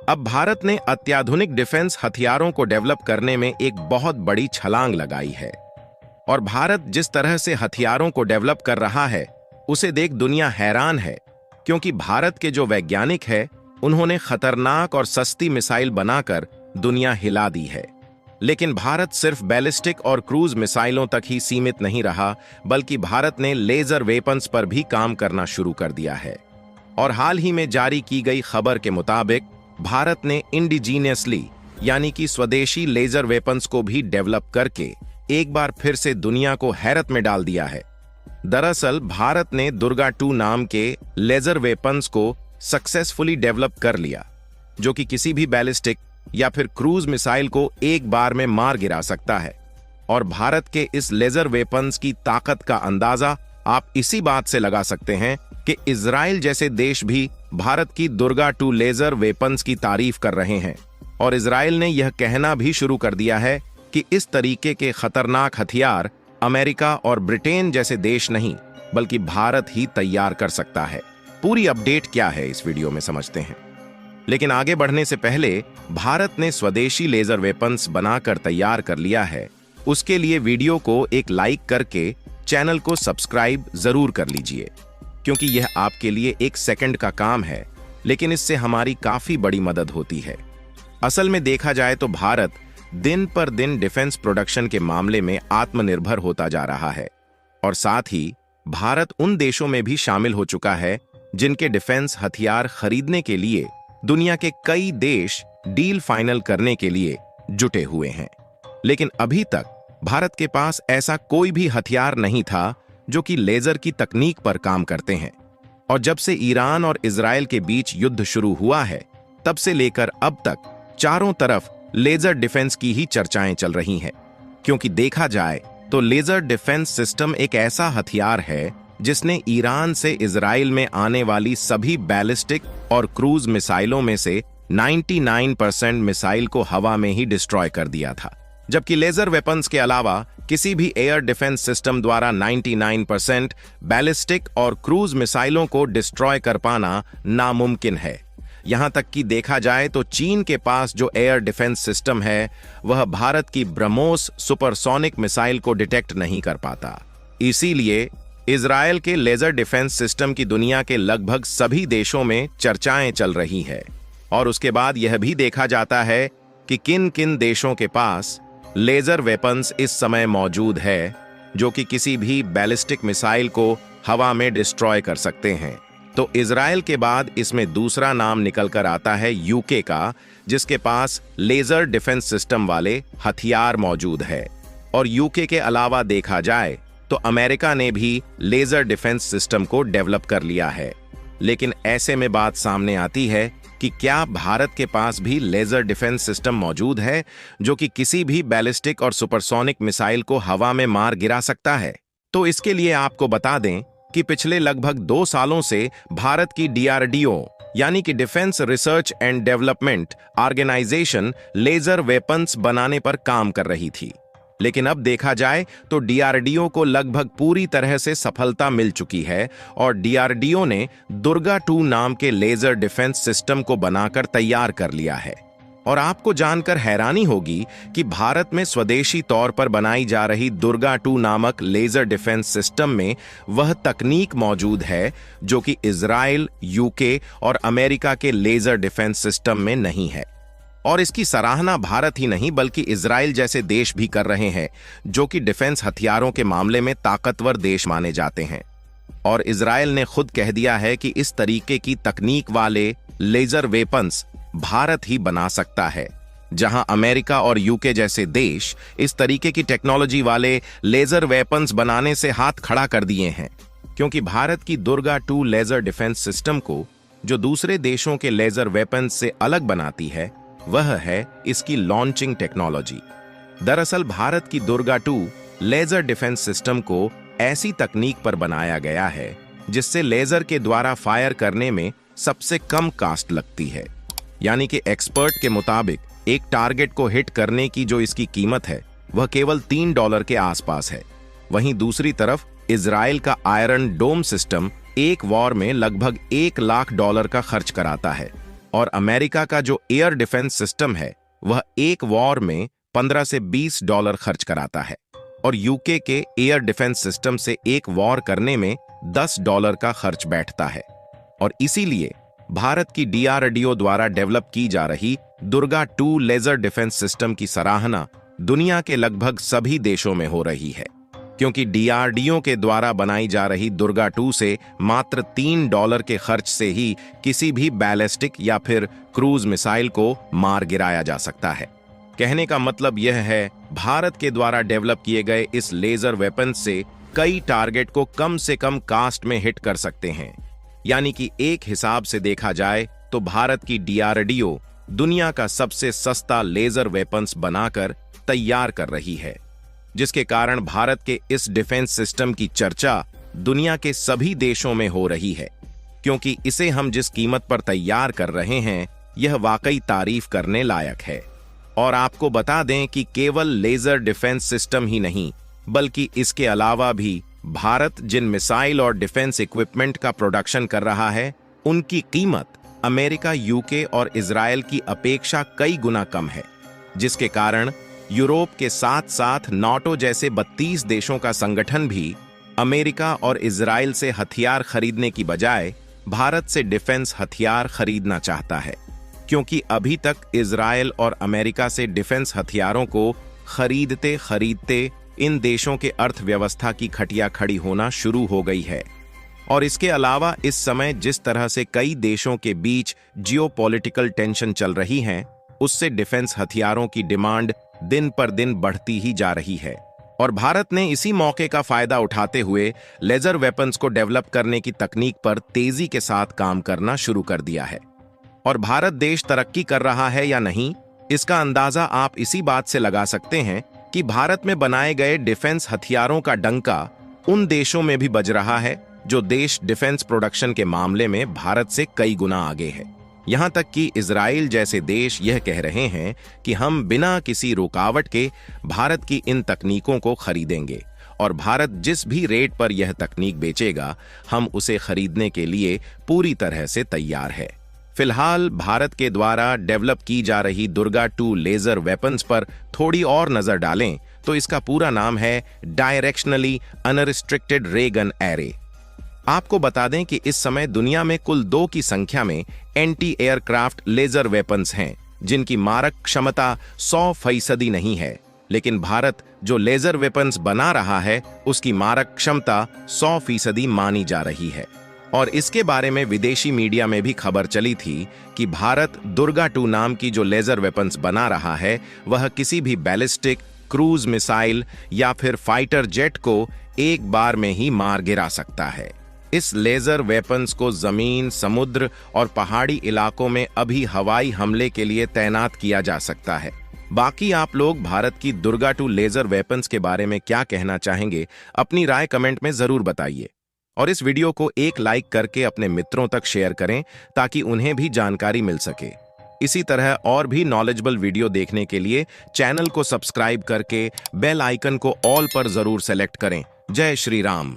अब भारत ने अत्याधुनिक डिफेंस हथियारों को डेवलप करने में एक बहुत बड़ी छलांग लगाई है। और भारत जिस तरह से हथियारों को डेवलप कर रहा है, उसे देख दुनिया हैरान है, क्योंकि भारत के जो वैज्ञानिक हैं, उन्होंने खतरनाक और सस्ती मिसाइल बनाकर दुनिया हिला दी है। लेकिन भारत सिर्फ बैलिस्टिक और क्रूज मिसाइलों तक ही सीमित नहीं रहा, बल्कि भारत ने लेजर वेपन्स पर भी काम करना शुरू कर दिया है। और हाल ही में जारी की गई खबर के मुताबिक भारत ने इंडिजीनियसली यानी कि स्वदेशी लेजर वेपन्स को भी डेवलप करके एक बार फिर से दुनिया को हैरत में डाल दिया है। दरअसल भारत ने दुर्गा 2 नाम के लेजर वेपन्स को सक्सेसफुली डेवलप कर लिया, जो कि किसी भी बैलिस्टिक या फिर क्रूज मिसाइल को एक बार में मार गिरा सकता है। और भारत के इस लेजर वेपन्स की ताकत का अंदाजा आप इसी बात से लगा सकते हैं कि इजराइल जैसे देश भी भारत की दुर्गा 2 लेजर वेपन्स की तारीफ कर रहे हैं। और इजराइल ने यह कहना भी शुरू कर दिया है कि इस तरीके के खतरनाक हथियार अमेरिका और ब्रिटेन जैसे देश नहीं, बल्कि भारत ही तैयार कर सकता है। पूरी अपडेट क्या है इस वीडियो में समझते हैं। लेकिन आगे बढ़ने से पहले भारत ने स्वदेशी लेजर वेपन्स बनाकर तैयार कर लिया है, उसके लिए वीडियो को एक लाइक करके चैनल को सब्सक्राइब जरूर कर लीजिए, क्योंकि यह आपके लिए एक सेकंड का काम है, लेकिन इससे हमारी काफी बड़ी मदद होती है। असल में देखा जाए तो भारत दिन पर दिन डिफेंस प्रोडक्शन के मामले में आत्मनिर्भर होता जा रहा है। और साथ ही भारत उन देशों में भी शामिल हो चुका है जिनके डिफेंस हथियार खरीदने के लिए दुनिया के कई देश डील फाइनल करने के लिए जुटे हुए हैं। लेकिन अभी तक भारत के पास ऐसा कोई भी हथियार नहीं था जो कि लेजर की तकनीक पर काम करते हैं। और जब से ईरान और इजराइल के बीच युद्ध शुरू हुआ है, तब से लेकर अब तक चारों तरफ लेजर डिफेंस की ही चर्चाएं चल रही हैं। क्योंकि देखा जाए तो लेजर डिफेंस सिस्टम एक ऐसा हथियार है जिसने ईरान से इजराइल में आने वाली सभी बैलिस्टिक और क्रूज मिसाइलों में से 99% मिसाइल को हवा में ही डिस्ट्रॉय कर दिया था। जबकि लेजर वेपन्स के अलावा किसी भी एयर डिफेंस सिस्टम द्वारा 99% बैलिस्टिक और क्रूज मिसाइलों को डिस्ट्रॉय कर पाना नामुमकिन है। यहां तक कि देखा जाए तो चीन के पास जो एयर डिफेंस सिस्टम है, वह भारत की ब्रह्मोस सुपरसोनिक मिसाइल को डिटेक्ट नहीं कर पाता। इसीलिए इजराइल के लेजर डिफेंस सिस्टम की दुनिया के लगभग सभी देशों में चर्चाएं चल रही है। और उसके बाद यह भी देखा जाता है कि किन किन देशों के पास लेजर वेपन्स इस समय मौजूद है, जो कि किसी भी बैलिस्टिक मिसाइल को हवा में डिस्ट्रॉय कर सकते हैं। तो इजराइल के बाद इसमें दूसरा नाम निकल कर आता है यूके का, जिसके पास लेजर डिफेंस सिस्टम वाले हथियार मौजूद है। और यूके के अलावा देखा जाए तो अमेरिका ने भी लेजर डिफेंस सिस्टम को डेवलप कर लिया है। लेकिन ऐसे में बात सामने आती है कि क्या भारत के पास भी लेजर डिफेंस सिस्टम मौजूद है जो कि किसी भी बैलिस्टिक और सुपरसोनिक मिसाइल को हवा में मार गिरा सकता है? तो इसके लिए आपको बता दें कि पिछले लगभग 2 सालों से भारत की DRDO यानी कि defence research and development organisation laser weapons बनाने पर काम कर रही थी। लेकिन अब देखा जाए तो DRDO को लगभग पूरी तरह से सफलता मिल चुकी है और DRDO ने दुर्गा 2 नाम के लेजर डिफेंस सिस्टम को बनाकर तैयार कर लिया है। और आपको जानकर हैरानी होगी कि भारत में स्वदेशी तौर पर बनाई जा रही दुर्गा 2 नामक लेजर डिफेंस सिस्टम में वह तकनीक मौजूद है जो कि इजराइल, यूके और अमेरिका के लेजर डिफेंस सिस्टम में नहीं है। और इसकी सराहना भारत ही नहीं बल्कि इजराइल जैसे देश भी कर रहे हैं, जो कि डिफेंस हथियारों के मामले में ताकतवर देश माने जाते हैं। और इजराइल ने खुद कह दिया है कि इस तरीके की तकनीक वाले लेजर वेपन्स भारत ही बना सकता है, जहां अमेरिका और यूके जैसे देश इस तरीके की टेक्नोलॉजी वाले लेजर वेपन्स बनाने से हाथ खड़ा कर दिए हैं। क्योंकि भारत की दुर्गा 2 लेजर डिफेंस सिस्टम को जो दूसरे देशों के लेजर वेपन्स से अलग बनाती है, वह है इसकी लॉन्चिंग टेक्नोलॉजी। दरअसल भारत की दुर्गा 2 लेजर डिफेंस सिस्टम को ऐसी तकनीक पर बनाया गया है जिससे लेजर के द्वारा फायर करने में सबसे कम कास्ट लगती है। यानी कि एक्सपर्ट के मुताबिक एक टारगेट को हिट करने की जो इसकी कीमत है, वह केवल $3 के आसपास है। वहीं दूसरी तरफ इजराइल का आयरन डोम सिस्टम एक वॉर में लगभग $1 लाख का खर्च कराता है और अमेरिका का जो एयर डिफेंस सिस्टम है वह एक वॉर में 15 से $20 खर्च कराता है और यूके के एयर डिफेंस सिस्टम से एक वॉर करने में $10 का खर्च बैठता है। और इसीलिए भारत की डीआरडीओ द्वारा डेवलप की जा रही दुर्गा 2 लेजर डिफेंस सिस्टम की सराहना दुनिया के लगभग सभी देशों में हो रही है, क्योंकि डीआरडीओ के द्वारा बनाई जा रही दुर्गा 2 से मात्र $3 के खर्च से ही किसी भी बैलिस्टिक या फिर क्रूज मिसाइल को मार गिराया जा सकता है। कहने का मतलब यह है, भारत के द्वारा डेवलप किए गए इस लेजर वेपन से कई टारगेट को कम से कम कास्ट में हिट कर सकते हैं। यानी कि एक हिसाब से देखा जाए तो भारत की डीआरडीओ दुनिया का सबसे सस्ता लेजर वेपन्स बनाकर तैयार कर रही है, जिसके कारण भारत के इस डिफेंस सिस्टम की चर्चा दुनिया के सभी देशों में हो रही है, क्योंकि इसे हम जिस कीमत पर तैयार कर रहे हैं यह वाकई तारीफ करने लायक है। और आपको बता दें कि केवल लेजर डिफेंस सिस्टम ही नहीं, बल्कि इसके अलावा भी भारत जिन मिसाइल और डिफेंस इक्विपमेंट का प्रोडक्शन कर रहा है उनकी कीमत अमेरिका, यूके और इजराइल की अपेक्षा कई गुना कम है, जिसके कारण यूरोप के साथ साथ नाटो जैसे 32 देशों का संगठन भी अमेरिका और इजराइल से हथियार खरीदने की बजाय भारत से डिफेंस हथियार खरीदना चाहता है, क्योंकि अभी तक इजराइल और अमेरिका से डिफेंस हथियारों को खरीदते खरीदते इन देशों के अर्थव्यवस्था की खटिया खड़ी होना शुरू हो गई है। और इसके अलावा इस समय जिस तरह से कई देशों के बीच जियोपॉलिटिकल टेंशन चल रही हैं, उससे डिफेंस हथियारों की डिमांड दिन पर दिन बढ़ती ही जा रही है। और भारत ने इसी मौके का फायदा उठाते हुए लेजर वेपन्स को डेवलप करने की तकनीक पर तेजी के साथ काम करना शुरू कर दिया है। और भारत देश तरक्की कर रहा है या नहीं, इसका अंदाजा आप इसी बात से लगा सकते हैं कि भारत में बनाए गए डिफेंस हथियारों का डंका उन देशों में भी बज रहा है जो देश डिफेंस प्रोडक्शन के मामले में भारत से कई गुना आगे है। यहां तक कि इजराइल जैसे देश यह कह रहे हैं कि हम बिना किसी रुकावट के भारत की इन तकनीकों को खरीदेंगे और भारत जिस भी रेट पर यह तकनीक बेचेगा हम उसे खरीदने के लिए पूरी तरह से तैयार है। फिलहाल भारत के द्वारा डेवलप की जा रही दुर्गा 2 लेजर वेपन्स पर थोड़ी और नजर डालें तो इसका पूरा नाम है डायरेक्शनली अनरिस्ट्रिक्टेड रे गन एरे। आपको बता दें कि इस समय दुनिया में कुल 2 की संख्या में एंटी एयरक्राफ्ट लेजर वेपन्स हैं, जिनकी मारक क्षमता 100% नहीं है, लेकिन भारत जो लेजर वेपन्स बना रहा है उसकी मारक क्षमता 100% मानी जा रही है। और इसके बारे में विदेशी मीडिया में भी खबर चली थी कि भारत दुर्गा 2 नाम की जो लेजर वेपन्स बना रहा है वह किसी भी बैलिस्टिक, क्रूज मिसाइल या फिर फाइटर जेट को एक बार में ही मार गिरा सकता है। इस लेजर वेपन्स को जमीन, समुद्र और पहाड़ी इलाकों में अभी हवाई हमले के लिए तैनात किया जा सकता है। बाकी आप लोग भारत की दुर्गा 2 लेजर वेपन्स के बारे में क्या कहना चाहेंगे, अपनी राय कमेंट में जरूर बताइए। और इस वीडियो को एक लाइक करके अपने मित्रों तक शेयर करें ताकि उन्हें भी जानकारी मिल सके। इसी तरह और भी नॉलेजेबल वीडियो देखने के लिए चैनल को सब्सक्राइब करके बेल आइकन को ऑल पर जरूर सेलेक्ट करें। जय श्री राम।